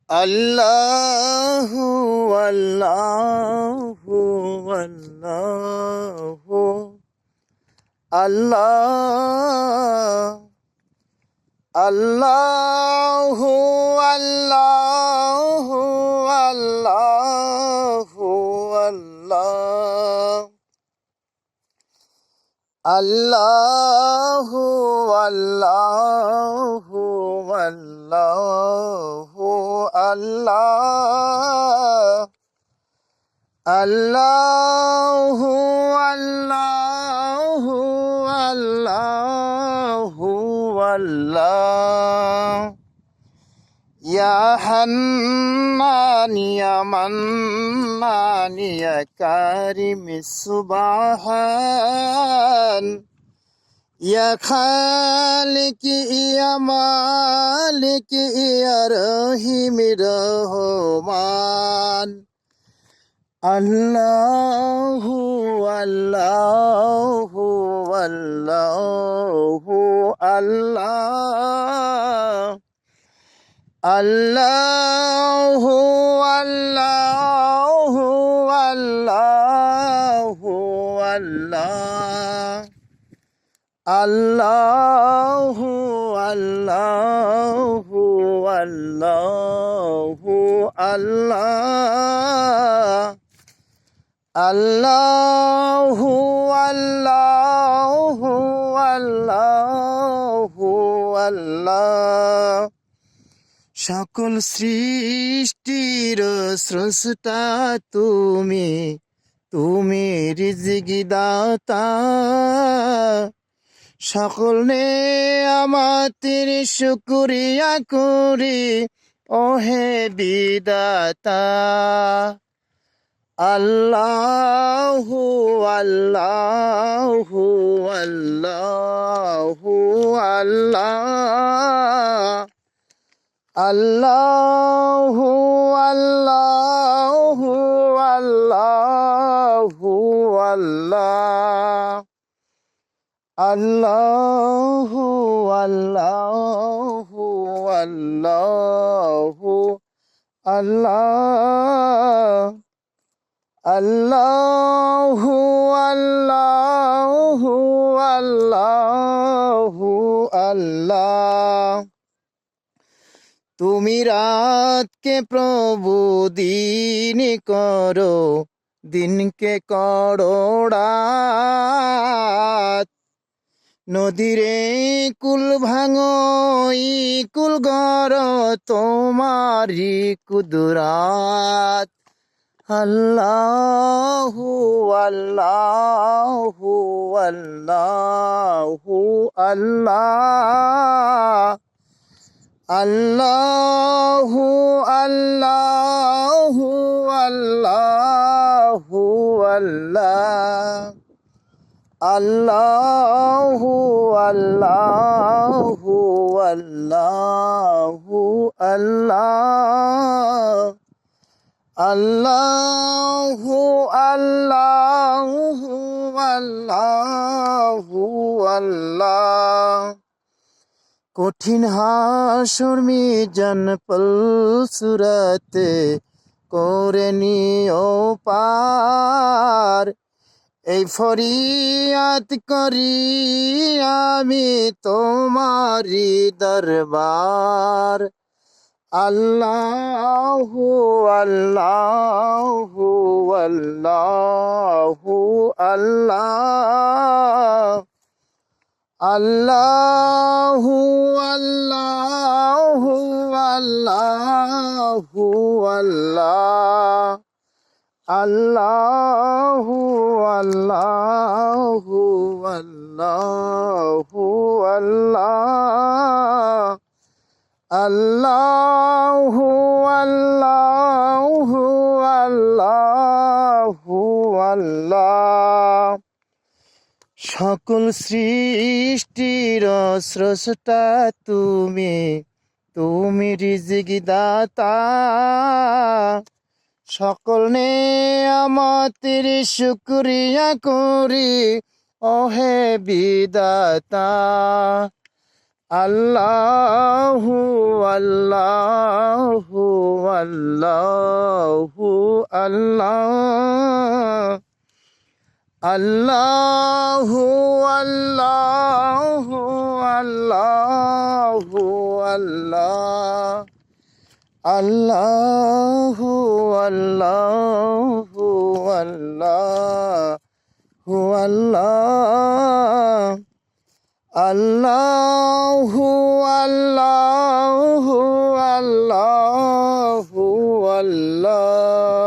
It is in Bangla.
আল্লাহু আল্লাহু আল্লাহু আল্লাহ আল্লাহু আল্লাহু আল্লাহু আল্লাহ আল্লাহু আল্লাহু আল্লাহু আল্লাহ আল্লাহু আল্লাহু আল্লাহু আল্লাহ ইয়া হান্নান ইয়া মান্নান ইয়া কারিম সুবহান ইয়া খালিক ইয়া মালিক ইয়া রহিম রহমান আল্লাহু আল্লাহু আল্লাহু আল্লাহ আল্লাহু আল্লাহু আল্লাহু আল্লাহ আল্লাহু আল্লাহু আল্লাহু আল্লাহ আল্লাহু আল্লাহু আল্লাহু আল্লাহ সকল সৃষ্টির স্রষ্টা তুমি তুমি রিজিক দাতা সকল নেয়ামতের শুকরিয়া করি ওহে বিদাতা আল্লাহু আল্লাহু আল্লাহু আল্লাহ আল্লাহু আল্লাহু আল্লাহু আল্লাহ আল্লাহু আল্লাহু আল্লাহু আল্লাহ আল্লাহু আল্লাহু আল্লাহু আল্লাহ তুমি রাতকে প্রভু দিন করো দিনকে করো রাত নদীরে কুল ভাঙো ই কুল গড় তোমারি কুদরাত আল্লাহু আল্লাহু আল্লাহু আল্লাহ আল্লাহু আল্লাহু আল্লাহু আল্লাহ আল্লাহু আল্লাহু আল্লাহু আল্লাহ আল্লাহু আল্লাহু আল্লাহু আল্লাহ কঠিন হাসর মিজান পলসুরাতে করে নিও পার এই ফরিয়াদ করি আমি তোমারি দরবার আল্লাহু আল্লাহু আল্লাহু আল্লাহ আল্লাহু আল্লাহু আল্লাহু আল্লাহ আল্লাহু আল্লাহু আল্লাহু আল্লাহ আল্লাহু আল্লাহু আল্লাহু আল্লাহ সকল সৃষ্টির স্রষ্টা তুমি তুমি রিজিক দাতা সকল নেয়ামতের শুকরিয়া করি ওহে বিদাতা আল্লাহু আল্লাহু আল্লাহু আল্লাহ আল্লাহু আল্লাহু আল্লাহু আল্লাহ আল্লাহু আল্লাহু আল্লাহু আল্লাহ আল্লাহু আল্লাহু আল্লাহু আল্লাহ